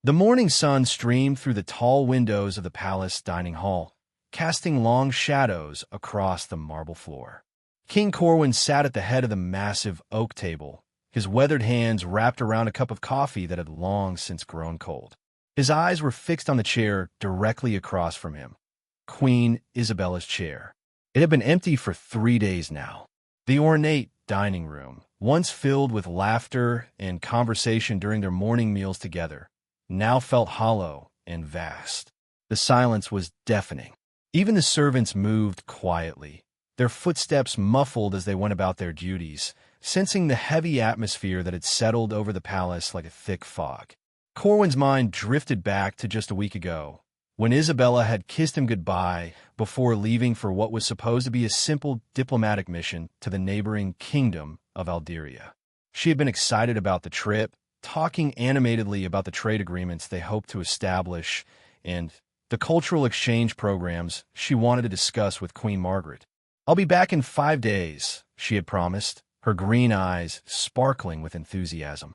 The morning sun streamed through the tall windows of the palace dining hall, casting long shadows across the marble floor. King Corwin sat at the head of the massive oak table, his weathered hands wrapped around a cup of coffee that had long since grown cold. His eyes were fixed on the chair directly across from him, Queen Isabella's chair. It had been empty for 3 days now. The ornate dining room, once filled with laughter and conversation during their morning meals together, now felt hollow and vast. The silence was deafening. Even the servants moved quietly, their footsteps muffled as they went about their duties, sensing the heavy atmosphere that had settled over the palace like a thick fog. Corwin's mind drifted back to just a week ago, when Isabella had kissed him goodbye before leaving for what was supposed to be a simple diplomatic mission to the neighboring kingdom of Alderia. She had been excited about the trip, talking animatedly about the trade agreements they hoped to establish and the cultural exchange programs she wanted to discuss with Queen Margaret. "I'll be back in 5 days," she had promised, her green eyes sparkling with enthusiasm.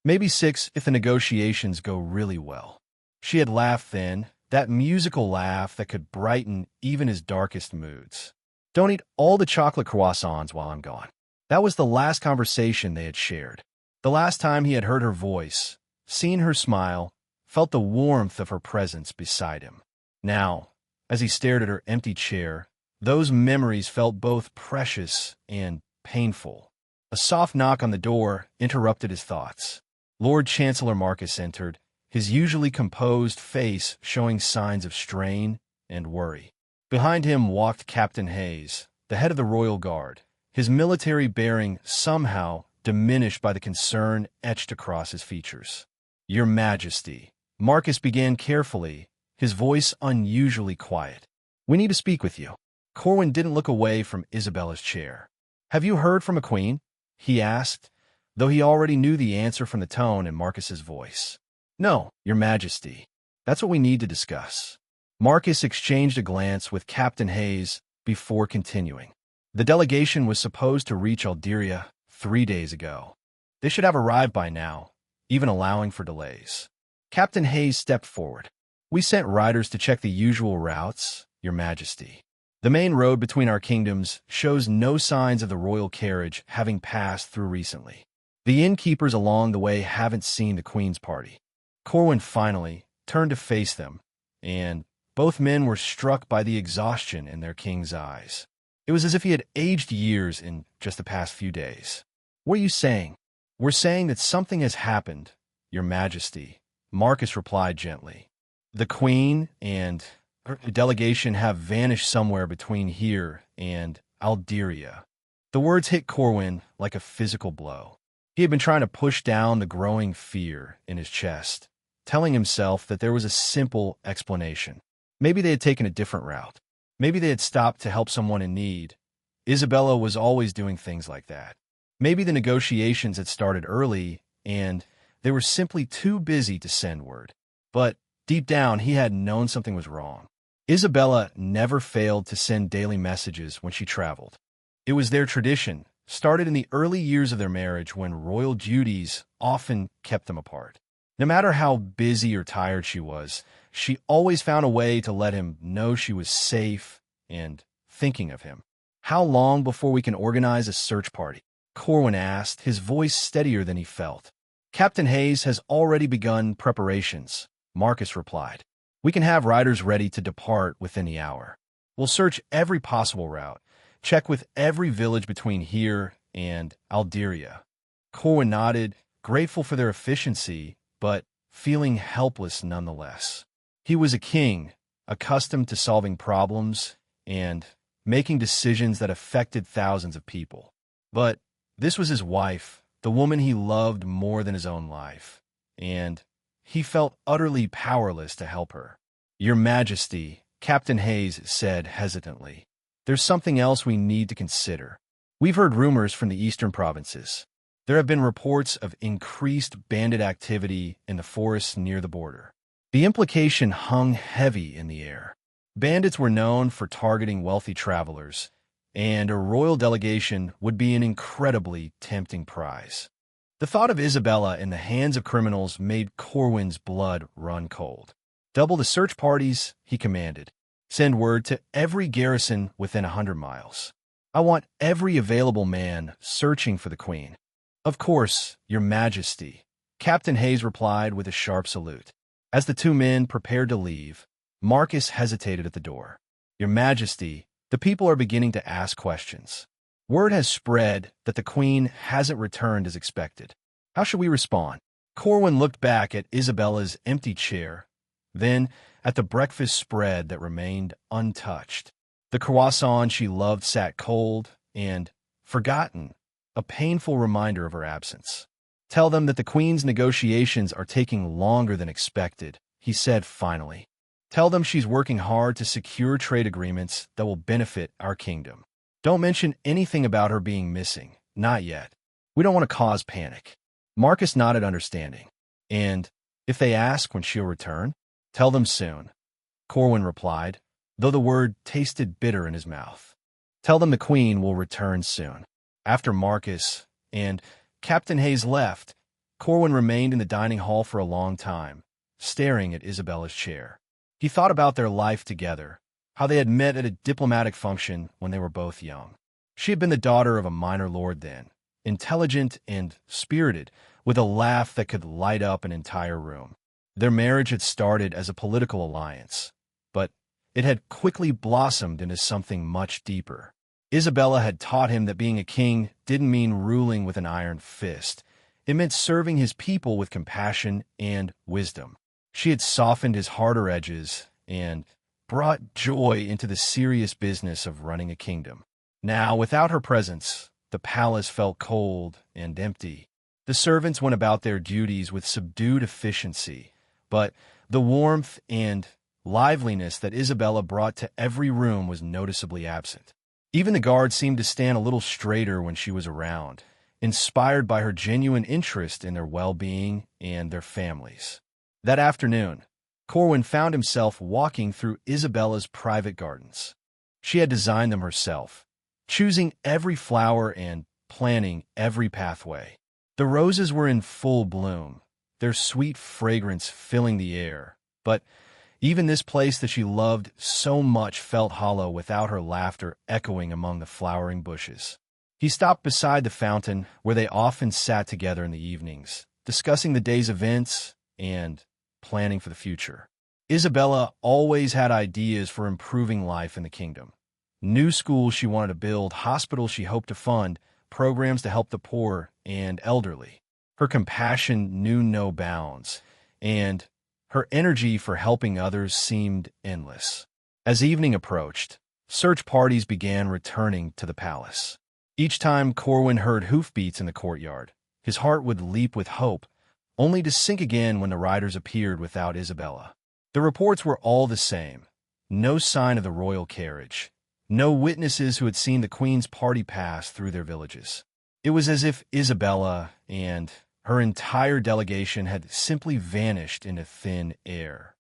"Maybe 6 if the negotiations go really well." She had laughed then, that musical laugh that could brighten even his darkest moods. "Don't eat all the chocolate croissants while I'm gone." That was the last conversation they had shared. The last time he had heard her voice, seen her smile, felt the warmth of her presence beside him. Now, as he stared at her empty chair, those memories felt both precious and painful. A soft knock on the door interrupted his thoughts. Lord Chancellor Marcus entered, his usually composed face showing signs of strain and worry. Behind him walked Captain Hayes, the head of the Royal Guard, his military bearing somehow diminished by the concern etched across his features. "Your Majesty," Marcus began carefully, his voice unusually quiet. "We need to speak with you." Corwin didn't look away from Isabella's chair. "Have you heard from a queen?" he asked, though he already knew the answer from the tone in Marcus's voice. "No, Your Majesty. That's what we need to discuss." Marcus exchanged a glance with Captain Hayes before continuing. "The delegation was supposed to reach Alderia 3 days ago. They should have arrived by now, even allowing for delays." Captain Hayes stepped forward. "We sent riders to check the usual routes, Your Majesty. The main road between our kingdoms shows no signs of the royal carriage having passed through recently. The innkeepers along the way haven't seen the Queen's party." Corwin finally turned to face them, and both men were struck by the exhaustion in their king's eyes. It was as if he had aged years in just the past few days. "What are you saying?" "We're saying that something has happened, Your Majesty," Marcus replied gently. "The Queen and her delegation have vanished somewhere between here and Alderia." The words hit Corwin like a physical blow. He had been trying to push down the growing fear in his chest, telling himself that there was a simple explanation. Maybe they had taken a different route. Maybe they had stopped to help someone in need. Isabella was always doing things like that. Maybe the negotiations had started early, and they were simply too busy to send word. But deep down, he had known something was wrong. Isabella never failed to send daily messages when she traveled. It was their tradition, started in the early years of their marriage when royal duties often kept them apart. No matter how busy or tired she was, she always found a way to let him know she was safe and thinking of him. "How long before we can organize a search party?" Corwin asked, his voice steadier than he felt. "Captain Hayes has already begun preparations," Marcus replied. "We can have riders ready to depart within the hour. We'll search every possible route, check with every village between here and Alderia." Corwin nodded, grateful for their efficiency, but feeling helpless nonetheless. He was a king, accustomed to solving problems and making decisions that affected thousands of people. But this was his wife, the woman he loved more than his own life, and he felt utterly powerless to help her. "Your Majesty," Captain Hayes said hesitantly, "there's something else we need to consider. We've heard rumors from the eastern provinces. There have been reports of increased bandit activity in the forests near the border." The implication hung heavy in the air. Bandits were known for targeting wealthy travelers, and a royal delegation would be an incredibly tempting prize. The thought of Isabella in the hands of criminals made Corwin's blood run cold. "Double the search parties," he commanded. "Send word to every garrison within 100 miles. I want every available man searching for the Queen." "Of course, Your Majesty," Captain Hayes replied with a sharp salute. As the two men prepared to leave, Marcus hesitated at the door. "Your Majesty, the people are beginning to ask questions. Word has spread that the Queen hasn't returned as expected. How should we respond?" Corwin looked back at Isabella's empty chair, then at the breakfast spread that remained untouched. The croissant she loved sat cold and forgotten, a painful reminder of her absence. "Tell them that the Queen's negotiations are taking longer than expected," he said finally. "Tell them she's working hard to secure trade agreements that will benefit our kingdom. Don't mention anything about her being missing, not yet. We don't want to cause panic." Marcus nodded understanding. "And if they ask when she'll return, tell them soon," Corwin replied, though the word tasted bitter in his mouth. "Tell them the Queen will return soon." After Marcus and Captain Hayes left, Corwin remained in the dining hall for a long time, staring at Isabella's chair. He thought about their life together, how they had met at a diplomatic function when they were both young. She had been the daughter of a minor lord then, intelligent and spirited, with a laugh that could light up an entire room. Their marriage had started as a political alliance, but it had quickly blossomed into something much deeper. Isabella had taught him that being a king didn't mean ruling with an iron fist. It meant serving his people with compassion and wisdom. She had softened his harder edges and brought joy into the serious business of running a kingdom. Now, without her presence, the palace felt cold and empty. The servants went about their duties with subdued efficiency, but the warmth and liveliness that Isabella brought to every room was noticeably absent. Even the guards seemed to stand a little straighter when she was around, inspired by her genuine interest in their well-being and their families. That afternoon, Corwin found himself walking through Isabella's private gardens. She had designed them herself, choosing every flower and planning every pathway. The roses were in full bloom, their sweet fragrance filling the air, but even this place that she loved so much felt hollow without her laughter echoing among the flowering bushes. He stopped beside the fountain where they often sat together in the evenings, discussing the day's events and planning for the future. Isabella always had ideas for improving life in the kingdom. New schools she wanted to build, hospitals she hoped to fund, programs to help the poor and elderly. Her compassion knew no bounds, and her energy for helping others seemed endless. As evening approached, search parties began returning to the palace. Each time Corwin heard hoofbeats in the courtyard, his heart would leap with hope, only to sink again when the riders appeared without Isabella. The reports were all the same. No sign of the royal carriage. No witnesses who had seen the Queen's party pass through their villages. It was as if Isabella and her entire delegation had simply vanished into thin air.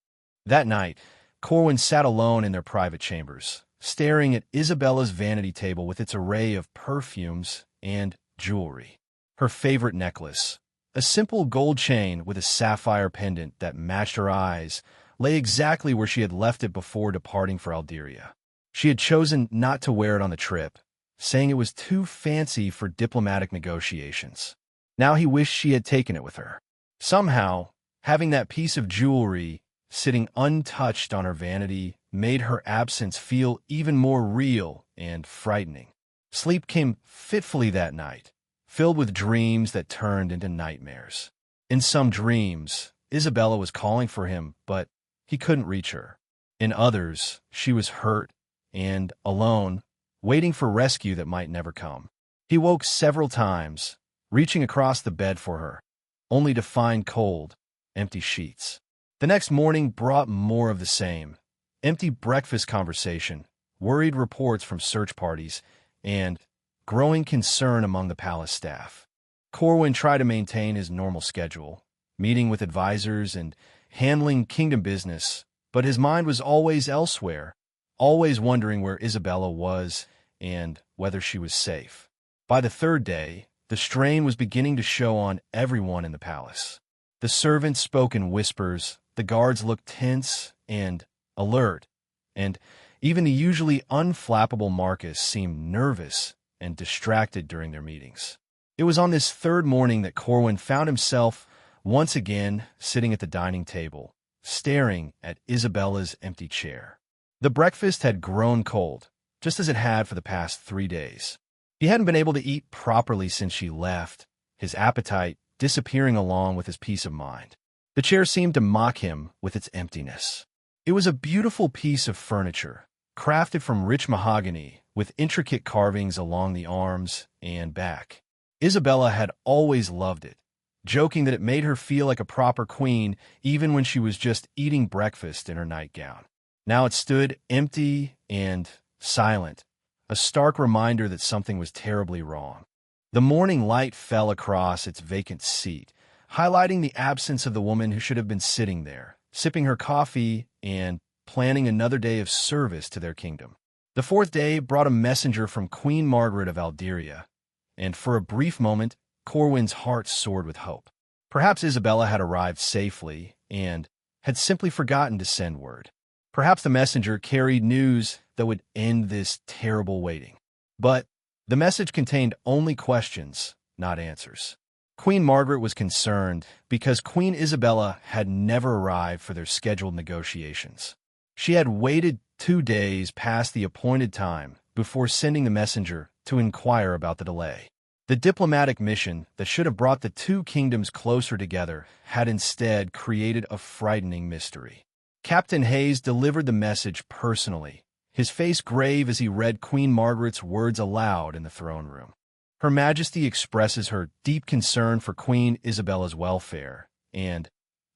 That night, Corwin sat alone in their private chambers, staring at Isabella's vanity table with its array of perfumes and jewelry. Her favorite necklace, a simple gold chain with a sapphire pendant that matched her eyes, lay exactly where she had left it before departing for Algeria. She had chosen not to wear it on the trip, saying it was too fancy for diplomatic negotiations. Now he wished she had taken it with her. Somehow, having that piece of jewelry sitting untouched on her vanity made her absence feel even more real and frightening. Sleep came fitfully that night, filled with dreams that turned into nightmares. In some dreams, Isabella was calling for him, but he couldn't reach her. In others, she was hurt and alone, waiting for rescue that might never come. He woke several times, reaching across the bed for her, only to find cold, empty sheets. The next morning brought more of the same. Empty breakfast conversation, worried reports from search parties, and growing concern among the palace staff. Corwin tried to maintain his normal schedule, meeting with advisors and handling kingdom business, but his mind was always elsewhere, always wondering where Isabella was and whether she was safe. By the third day, The strain was beginning to show on everyone in the palace. The servants spoke in whispers, the guards looked tense and alert, and even the usually unflappable Marcus seemed nervous and distracted during their meetings. It was on this third morning that Corwin found himself once again sitting at the dining table, staring at Isabella's empty chair. The breakfast had grown cold, just as it had for the past 3 days. He hadn't been able to eat properly since she left, his appetite disappearing along with his peace of mind. The chair seemed to mock him with its emptiness. It was a beautiful piece of furniture, crafted from rich mahogany, with intricate carvings along the arms and back. Isabella had always loved it, joking that it made her feel like a proper queen even when she was just eating breakfast in her nightgown. Now it stood empty and silent, a stark reminder that something was terribly wrong. The morning light fell across its vacant seat, highlighting the absence of the woman who should have been sitting there, sipping her coffee and planning another day of service to their kingdom. The fourth day brought a messenger from Queen Margaret of Alderia, and for a brief moment, Corwin's heart soared with hope. Perhaps Isabella had arrived safely and had simply forgotten to send word. Perhaps the messenger carried news that would end this terrible waiting. But the message contained only questions, not answers. Queen Margaret was concerned because Queen Isabella had never arrived for their scheduled negotiations. She had waited 2 days past the appointed time before sending the messenger to inquire about the delay. The diplomatic mission that should have brought the two kingdoms closer together had instead created a frightening mystery. Captain Hayes delivered the message personally, his face grave as he read Queen Margaret's words aloud in the throne room. Her Majesty expresses her deep concern for Queen Isabella's welfare and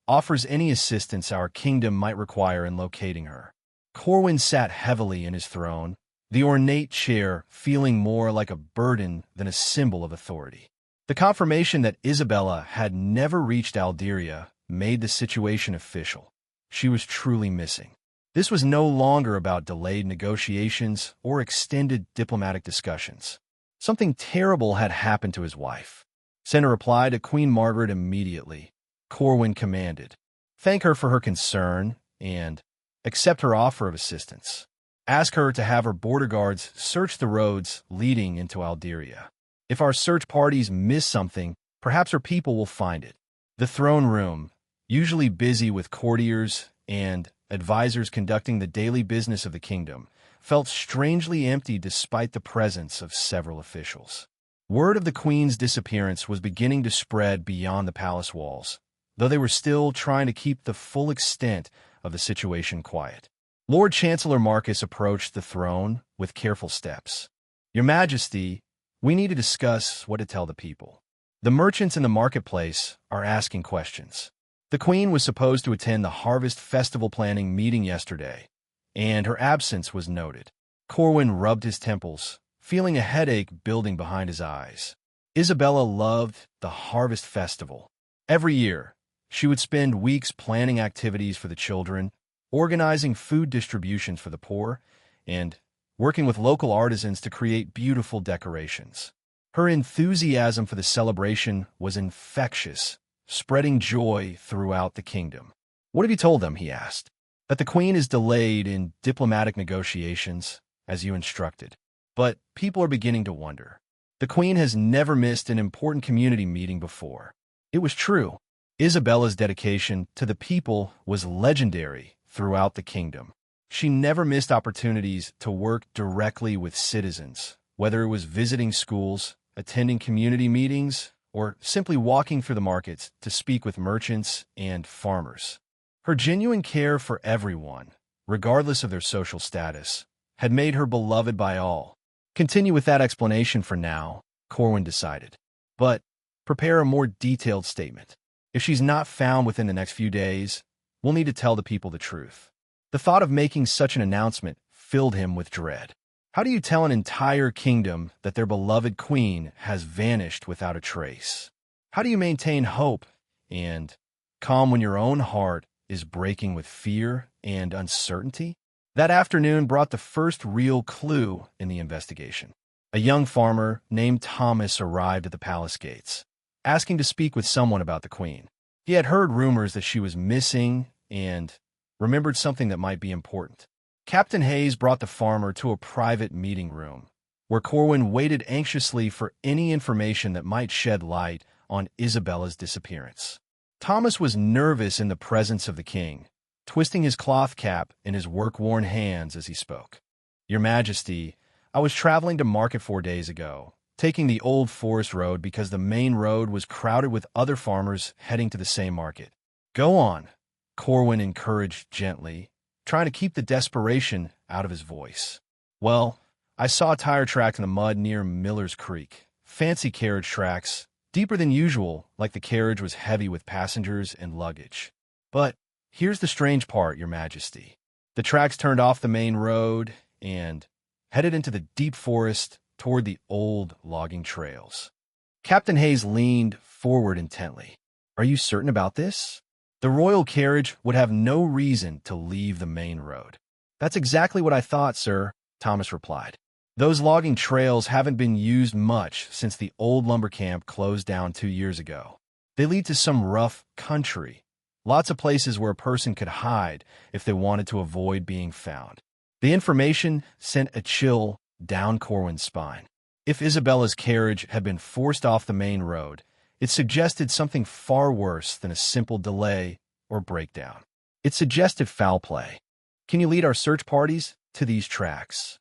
offers any assistance our kingdom might require in locating her. Corwin sat heavily in his throne, the ornate chair feeling more like a burden than a symbol of authority. The confirmation that Isabella had never reached Alderia made the situation official. She was truly missing. This was no longer about delayed negotiations or extended diplomatic discussions. Something terrible had happened to his wife. Send a reply to Queen Margaret immediately, Corwin commanded. Thank her for her concern and accept her offer of assistance. Ask her to have her border guards search the roads leading into Alderia. If our search parties miss something, perhaps her people will find it. The throne room, usually busy with courtiers and advisors conducting the daily business of the kingdom, felt strangely empty despite the presence of several officials. Word of the Queen's disappearance was beginning to spread beyond the palace walls, though they were still trying to keep the full extent of the situation quiet. Lord Chancellor Marcus approached the throne with careful steps. Your Majesty, we need to discuss what to tell the people. The merchants in the marketplace are asking questions. The Queen was supposed to attend the Harvest Festival planning meeting yesterday, and her absence was noted. Corwin rubbed his temples, feeling a headache building behind his eyes. Isabella loved the Harvest Festival. Every year, she would spend weeks planning activities for the children, organizing food distributions for the poor, and working with local artisans to create beautiful decorations. Her enthusiasm for the celebration was infectious, spreading joy throughout the kingdom. What have you told them? He asked. That the Queen is delayed in diplomatic negotiations, as you instructed. But people are beginning to wonder. The Queen has never missed an important community meeting before. It was true. Isabella's dedication to the people was legendary throughout the kingdom. She never missed opportunities to work directly with citizens, whether it was visiting schools, attending community meetings, or simply walking through the markets to speak with merchants and farmers. Her genuine care for everyone, regardless of their social status, had made her beloved by all. Continue with that explanation for now, Corwin decided. But prepare a more detailed statement. If she's not found within the next few days, we'll need to tell the people the truth. The thought of making such an announcement filled him with dread. How do you tell an entire kingdom that their beloved queen has vanished without a trace? How do you maintain hope and calm when your own heart is breaking with fear and uncertainty? That afternoon brought the first real clue in the investigation. A young farmer named Thomas arrived at the palace gates, asking to speak with someone about the queen. He had heard rumors that she was missing and remembered something that might be important. Captain Hayes brought the farmer to a private meeting room, where Corwin waited anxiously for any information that might shed light on Isabella's disappearance. Thomas was nervous in the presence of the king, twisting his cloth cap in his work-worn hands as he spoke. "Your Majesty, I was traveling to market 4 days ago, taking the old forest road because the main road was crowded with other farmers heading to the same market." "Go on," Corwin encouraged gently, trying to keep the desperation out of his voice. "Well, I saw tire tracks in the mud near Miller's Creek. Fancy carriage tracks, deeper than usual, like the carriage was heavy with passengers and luggage. But here's the strange part, Your Majesty. The tracks turned off the main road and headed into the deep forest toward the old logging trails." Captain Hayes leaned forward intently. "Are you certain about this? The royal carriage would have no reason to leave the main road." "That's exactly what I thought, sir," Thomas replied. "Those logging trails haven't been used much since the old lumber camp closed down 2 years ago. They lead to some rough country, lots of places where a person could hide if they wanted to avoid being found." The information sent a chill down Corwin's spine. If Isabella's carriage had been forced off the main road, it suggested something far worse than a simple delay or breakdown. It suggested foul play. "Can you lead our search parties to these tracks?"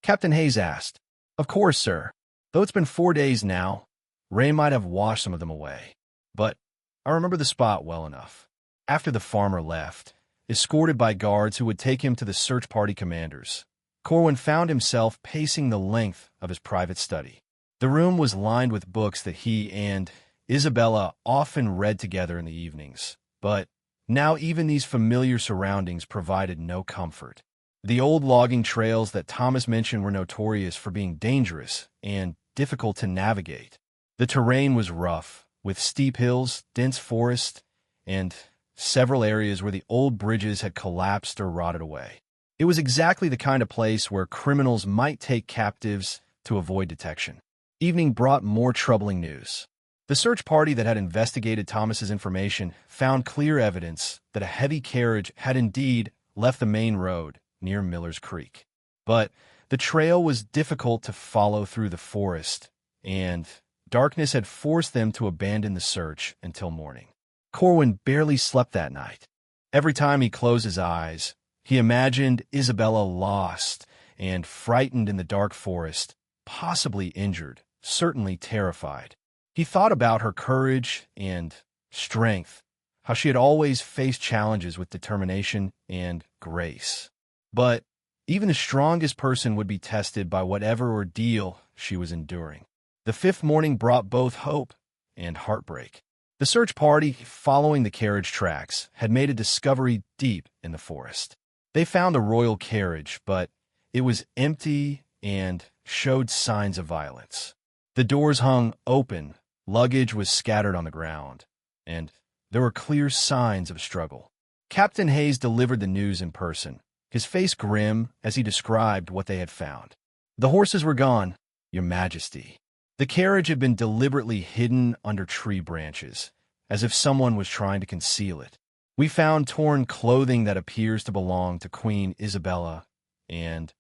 Captain Hayes asked. "Of course, sir. Though it's been 4 days now, rain might have washed some of them away. But I remember the spot well enough." After the farmer left, escorted by guards who would take him to the search party commanders, Corwin found himself pacing the length of his private study. The room was lined with books that he and Isabella often read together in the evenings, but now even these familiar surroundings provided no comfort. The old logging trails that Thomas mentioned were notorious for being dangerous and difficult to navigate. The terrain was rough, with steep hills, dense forest, and several areas where the old bridges had collapsed or rotted away. It was exactly the kind of place where criminals might take captives to avoid detection. Evening brought more troubling news. The search party that had investigated Thomas's information found clear evidence that a heavy carriage had indeed left the main road near Miller's Creek. But the trail was difficult to follow through the forest, and darkness had forced them to abandon the search until morning. Corwin barely slept that night. Every time he closed his eyes, he imagined Isabella lost and frightened in the dark forest, possibly injured, certainly terrified. He thought about her courage and strength, how she had always faced challenges with determination and grace. But even the strongest person would be tested by whatever ordeal she was enduring. The fifth morning brought both hope and heartbreak. The search party, following the carriage tracks, had made a discovery deep in the forest. They found the royal carriage, but it was empty and showed signs of violence. The doors hung open, luggage was scattered on the ground, and there were clear signs of struggle. Captain Hayes delivered the news in person, his face grim as he described what they had found. "The horses were gone, Your Majesty. The carriage had been deliberately hidden under tree branches, as if someone was trying to conceal it. We found torn clothing that appears to belong to Queen Isabella, and—"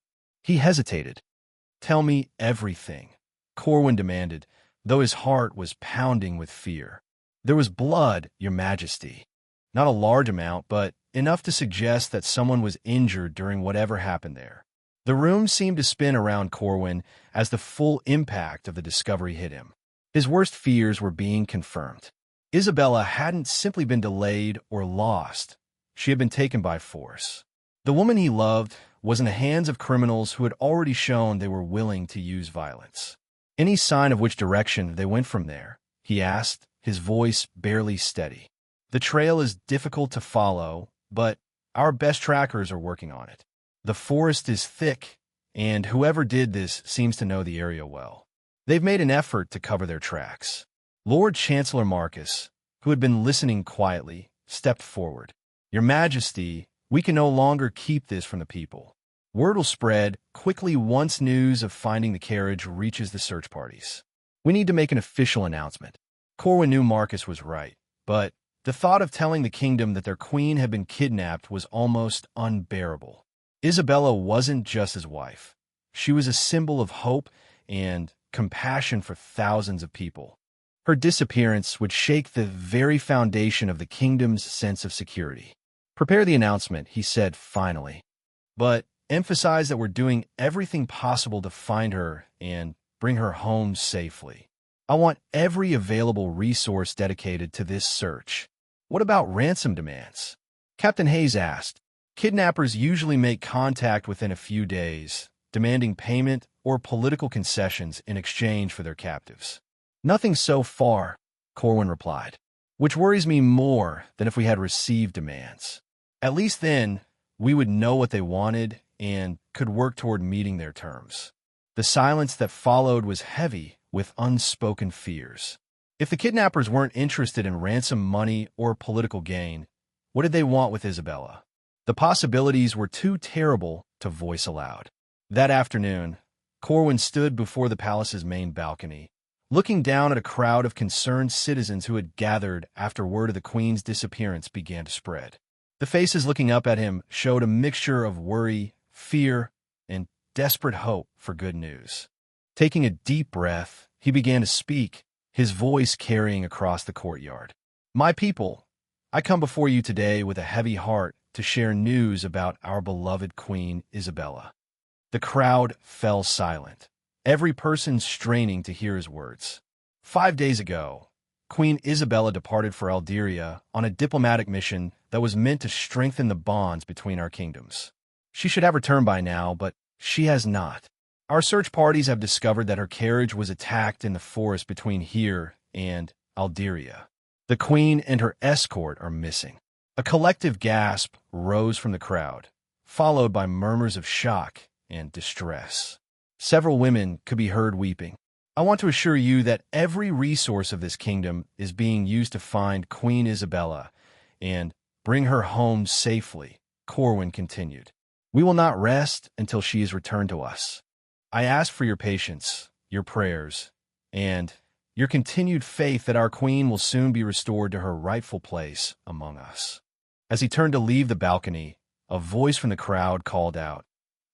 He hesitated. "Tell me everything," Corwin demanded, though his heart was pounding with fear. "There was blood, Your Majesty. Not a large amount, but enough to suggest that someone was injured during whatever happened there." The room seemed to spin around Corwin as the full impact of the discovery hit him. His worst fears were being confirmed. Isabella hadn't simply been delayed or lost. She had been taken by force. The woman he loved was in the hands of criminals who had already shown they were willing to use violence. "Any sign of which direction they went from there?" he asked, his voice barely steady. "The trail is difficult to follow, but our best trackers are working on it. The forest is thick, and whoever did this seems to know the area well. They've made an effort to cover their tracks." Lord Chancellor Marcus, who had been listening quietly, stepped forward. "Your Majesty, we can no longer keep this from the people. Word will spread quickly once news of finding the carriage reaches the search parties. We need to make an official announcement. Corwin knew Marcus was right, but the thought of telling the kingdom that their queen had been kidnapped was almost unbearable. Isabella wasn't just his wife. She was a symbol of hope and compassion for thousands of people. Her disappearance would shake the very foundation of the kingdom's sense of security. Prepare the announcement, he said finally, but emphasize that we're doing everything possible to find her and bring her home safely. I want every available resource dedicated to this search. What about ransom demands? Captain Hayes asked. Kidnappers usually make contact within a few days, demanding payment or political concessions in exchange for their captives. Nothing so far, Corwin replied, which worries me more than if we had received demands. At least then, we would know what they wanted and could work toward meeting their terms. The silence that followed was heavy with unspoken fears. If the kidnappers weren't interested in ransom money or political gain, what did they want with Isabella? The possibilities were too terrible to voice aloud. That afternoon, Corwin stood before the palace's main balcony, looking down at a crowd of concerned citizens who had gathered after word of the Queen's disappearance began to spread. The faces looking up at him showed a mixture of worry, fear, and desperate hope for good news. Taking a deep breath, he began to speak, his voice carrying across the courtyard. My people, I come before you today with a heavy heart to share news about our beloved Queen Isabella. The crowd fell silent, every person straining to hear his words. 5 days ago, Queen Isabella departed for Algeria on a diplomatic mission that was meant to strengthen the bonds between our kingdoms. She should have returned by now, but she has not. Our search parties have discovered that her carriage was attacked in the forest between here and Algeria. The Queen and her escort are missing. A collective gasp rose from the crowd, followed by murmurs of shock and distress. Several women could be heard weeping. I want to assure you that every resource of this kingdom is being used to find Queen Isabella and bring her home safely, Corwin continued. We will not rest until she is returned to us. I ask for your patience, your prayers, and your continued faith that our queen will soon be restored to her rightful place among us. As he turned to leave the balcony, a voice from the crowd called out,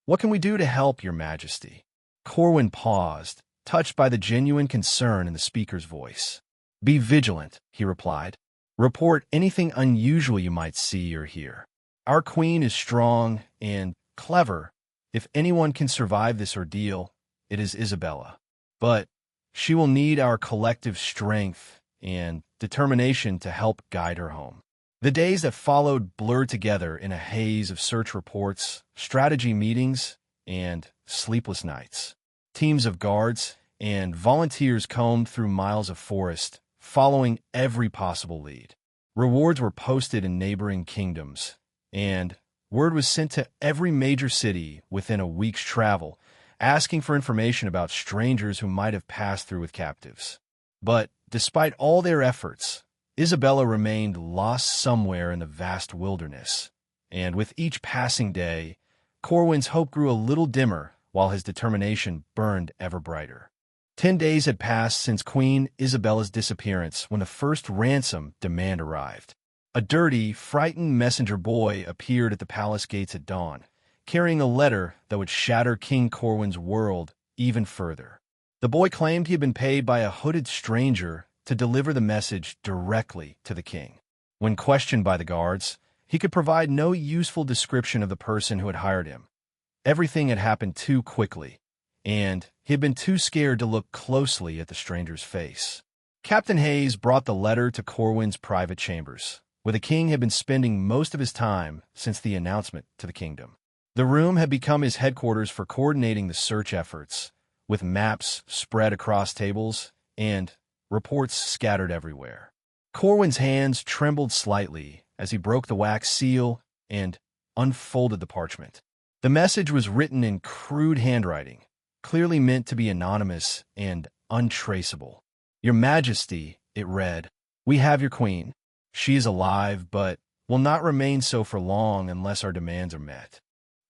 What can we do to help, your majesty? Corwin paused, touched by the genuine concern in the speaker's voice. Be vigilant, he replied. Report anything unusual you might see or hear. Our queen is strong and clever. If anyone can survive this ordeal, it is Isabella. But she will need our collective strength and determination to help guide her home. The days that followed blurred together in a haze of search reports, strategy meetings, and sleepless nights. Teams of guards and volunteers combed through miles of forest, following every possible lead. Rewards were posted in neighboring kingdoms, and word was sent to every major city within a week's travel, asking for information about strangers who might have passed through with captives. But despite all their efforts, Isabella remained lost somewhere in the vast wilderness, and with each passing day, Corwin's hope grew a little dimmer while his determination burned ever brighter. 10 days had passed since Queen Isabella's disappearance when the first ransom demand arrived. A dirty, frightened messenger boy appeared at the palace gates at dawn, carrying a letter that would shatter King Corwin's world even further. The boy claimed he had been paid by a hooded stranger to deliver the message directly to the king. When questioned by the guards, he could provide no useful description of the person who had hired him. Everything had happened too quickly, and he had been too scared to look closely at the stranger's face. Captain Hayes brought the letter to Corwin's private chambers, where the king had been spending most of his time since the announcement to the kingdom. The room had become his headquarters for coordinating the search efforts, with maps spread across tables and reports scattered everywhere. Corwin's hands trembled slightly as he broke the wax seal and unfolded the parchment. The message was written in crude handwriting, clearly meant to be anonymous and untraceable. Your Majesty, it read, we have your queen. She is alive, but will not remain so for long unless our demands are met.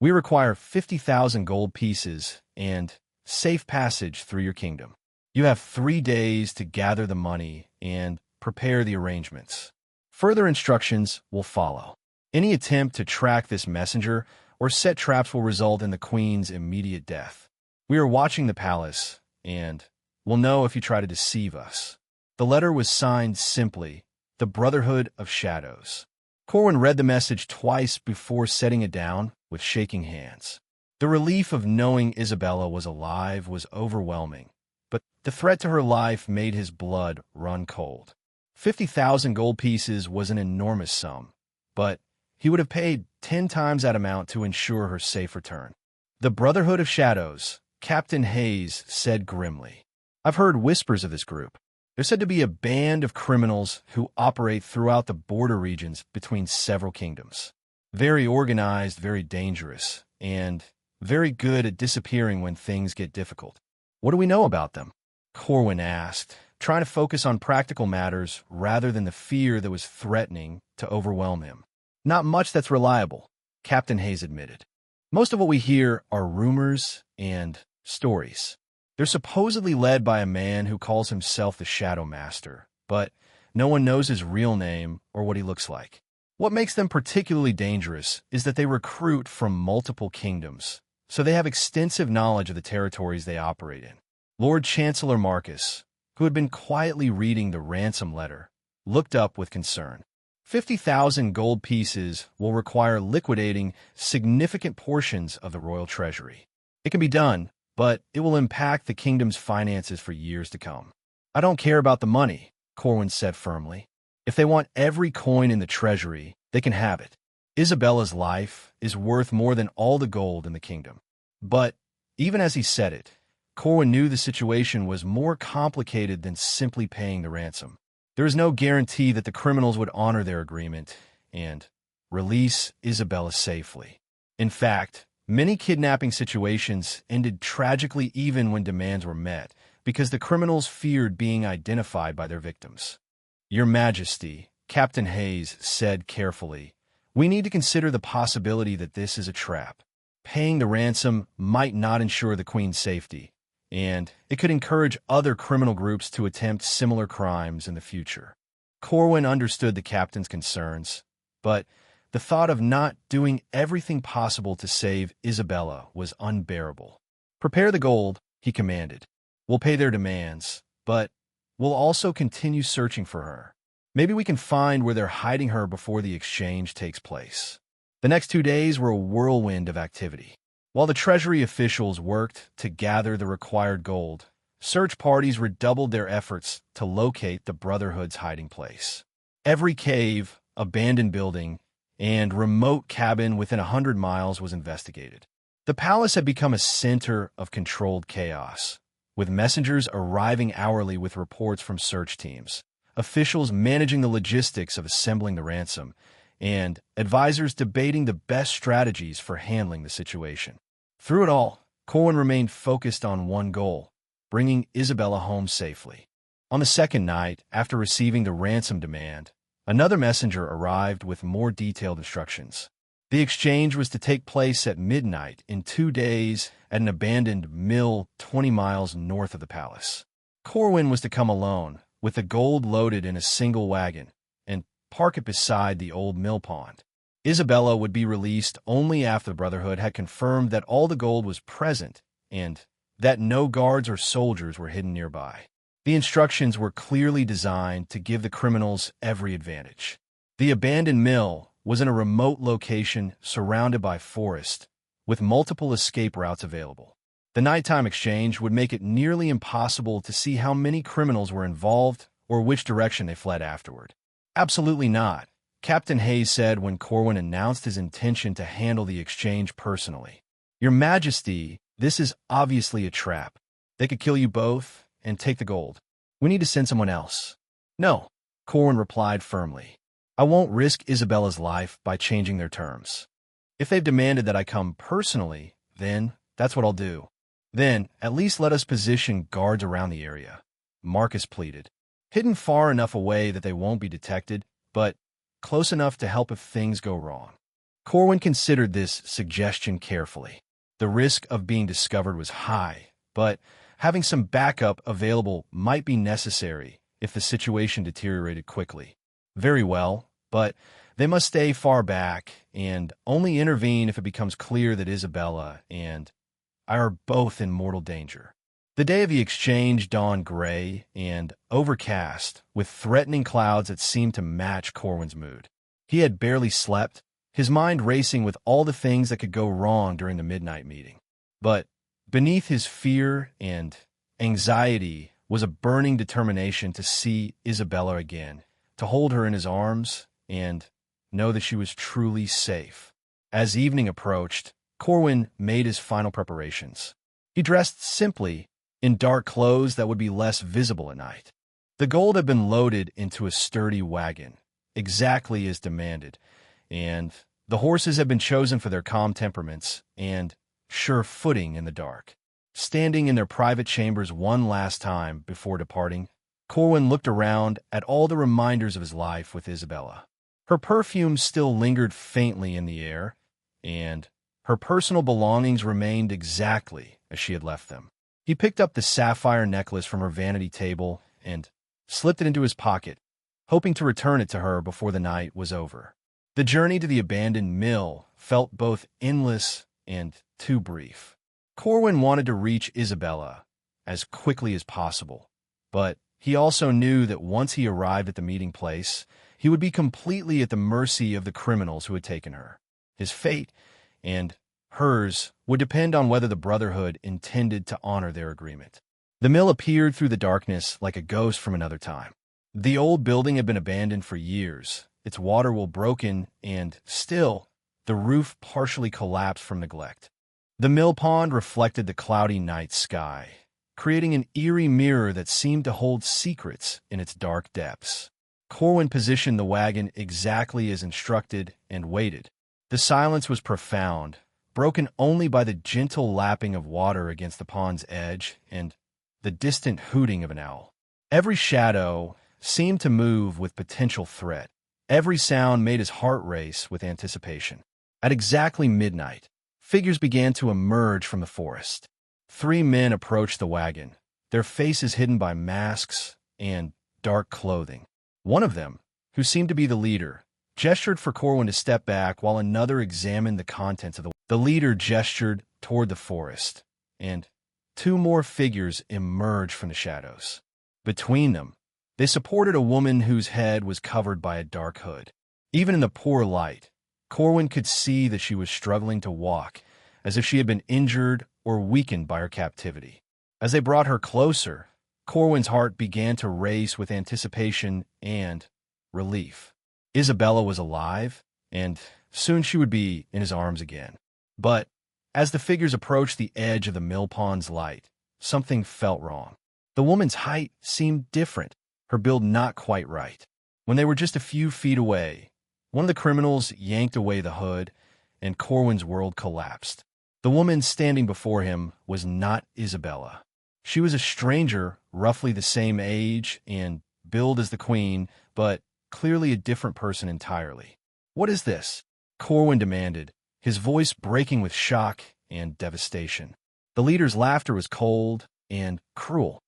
We require 50,000 gold pieces and safe passage through your kingdom. You have 3 days to gather the money and prepare the arrangements. Further instructions will follow. Any attempt to track this messenger or set traps will result in the queen's immediate death. We are watching the palace, and we'll know if you try to deceive us. The letter was signed simply, the Brotherhood of Shadows. Corwin read the message twice before setting it down with shaking hands. The relief of knowing Isabella was alive was overwhelming, but the threat to her life made his blood run cold. 50,000 gold pieces was an enormous sum, but he would have paid 10 times that amount to ensure her safe return. The Brotherhood of Shadows, Captain Hayes said grimly. I've heard whispers of this group. They're said to be a band of criminals who operate throughout the border regions between several kingdoms. Very organized, very dangerous, and very good at disappearing when things get difficult. What do we know about them? Corwin asked, trying to focus on practical matters rather than the fear that was threatening to overwhelm him. Not much that's reliable, Captain Hayes admitted. Most of what we hear are rumors and stories. They're supposedly led by a man who calls himself the Shadow Master, but no one knows his real name or what he looks like. What makes them particularly dangerous is that they recruit from multiple kingdoms, so they have extensive knowledge of the territories they operate in. Lord Chancellor Marcus, who had been quietly reading the ransom letter, looked up with concern. 50,000 gold pieces will require liquidating significant portions of the royal treasury. It can be done, but it will impact the kingdom's finances for years to come. I don't care about the money, Corwin said firmly. If they want every coin in the treasury, they can have it. Isabella's life is worth more than all the gold in the kingdom. But even as he said it, Corwin knew the situation was more complicated than simply paying the ransom. There is no guarantee that the criminals would honor their agreement and release Isabella safely. In fact, many kidnapping situations ended tragically even when demands were met, because the criminals feared being identified by their victims. Your Majesty, Captain Hayes said carefully, we need to consider the possibility that this is a trap. Paying the ransom might not ensure the Queen's safety, and it could encourage other criminal groups to attempt similar crimes in the future. Corwin understood the captain's concerns, but the thought of not doing everything possible to save Isabella was unbearable. Prepare the gold, he commanded. We'll pay their demands, but we'll also continue searching for her. Maybe we can find where they're hiding her before the exchange takes place. The next 2 days were a whirlwind of activity. While the Treasury officials worked to gather the required gold, search parties redoubled their efforts to locate the Brotherhood's hiding place. Every cave, abandoned building, and remote cabin within 100 miles was investigated. The palace had become a center of controlled chaos, with messengers arriving hourly with reports from search teams, officials managing the logistics of assembling the ransom, and advisors debating the best strategies for handling the situation. Through it all, Corwin remained focused on one goal: bringing Isabella home safely. On the second night, after receiving the ransom demand, another messenger arrived with more detailed instructions. The exchange was to take place at midnight in 2 days at an abandoned mill 20 miles north of the palace. Corwin was to come alone, with the gold loaded in a single wagon, and park it beside the old mill pond. Isabella would be released only after the Brotherhood had confirmed that all the gold was present and that no guards or soldiers were hidden nearby. The instructions were clearly designed to give the criminals every advantage. The abandoned mill was in a remote location surrounded by forest, with multiple escape routes available. The nighttime exchange would make it nearly impossible to see how many criminals were involved or which direction they fled afterward. Absolutely not, Captain Hayes said when Corwin announced his intention to handle the exchange personally. Your Majesty, this is obviously a trap. They could kill you both and take the gold. We need to send someone else. No, Corwin replied firmly. I won't risk Isabella's life by changing their terms. If they've demanded that I come personally, then that's what I'll do. Then, at least let us position guards around the area, Marcus pleaded. Hidden far enough away that they won't be detected, but close enough to help if things go wrong. Corwin considered this suggestion carefully. The risk of being discovered was high, but having some backup available might be necessary if the situation deteriorated quickly. Very well, but they must stay far back and only intervene if it becomes clear that Isabella and I are both in mortal danger. The day of the exchange dawned gray and overcast, with threatening clouds that seemed to match Corwin's mood. He had barely slept, his mind racing with all the things that could go wrong during the midnight meeting. But beneath his fear and anxiety was a burning determination to see Isabella again, to hold her in his arms and know that she was truly safe. As evening approached, Corwin made his final preparations. He dressed simply, in dark clothes that would be less visible at night. The gold had been loaded into a sturdy wagon, exactly as demanded, and the horses had been chosen for their calm temperaments and sure footing in the dark. Standing in their private chambers one last time before departing, Corwin looked around at all the reminders of his life with Isabella. Her perfume still lingered faintly in the air, and her personal belongings remained exactly as she had left them. He picked up the sapphire necklace from her vanity table and slipped it into his pocket, hoping to return it to her before the night was over. The journey to the abandoned mill felt both endless and too brief. Corwin wanted to reach Isabella as quickly as possible, but he also knew that once he arrived at the meeting place, he would be completely at the mercy of the criminals who had taken her. His fate and hers would depend on whether the Brotherhood intended to honor their agreement. The mill appeared through the darkness like a ghost from another time. The old building had been abandoned for years, its water well broken, and still, the roof partially collapsed from neglect. The mill pond reflected the cloudy night sky, creating an eerie mirror that seemed to hold secrets in its dark depths. Corwin positioned the wagon exactly as instructed and waited. The silence was profound, broken only by the gentle lapping of water against the pond's edge and the distant hooting of an owl. Every shadow seemed to move with potential threat. Every sound made his heart race with anticipation. At exactly midnight, figures began to emerge from the forest. 3 men approached the wagon, their faces hidden by masks and dark clothing. One of them, who seemed to be the leader, gestured for Corwin to step back while another examined the contents of the wagon. The leader gestured toward the forest, and 2 more figures emerged from the shadows. Between them, they supported a woman whose head was covered by a dark hood. Even in the poor light, Corwin could see that she was struggling to walk, as if she had been injured or weakened by her captivity. As they brought her closer, Corwin's heart began to race with anticipation and relief. Isabella was alive, and soon she would be in his arms again. But as the figures approached the edge of the mill pond's light, something felt wrong. The woman's height seemed different, her build not quite right. When they were just a few feet away, one of the criminals yanked away the hood, and Corwin's world collapsed. The woman standing before him was not Isabella. She was a stranger, roughly the same age and build as the queen, but clearly a different person entirely. "What is this?" Corwin demanded, his voice breaking with shock and devastation. The leader's laughter was cold and cruel.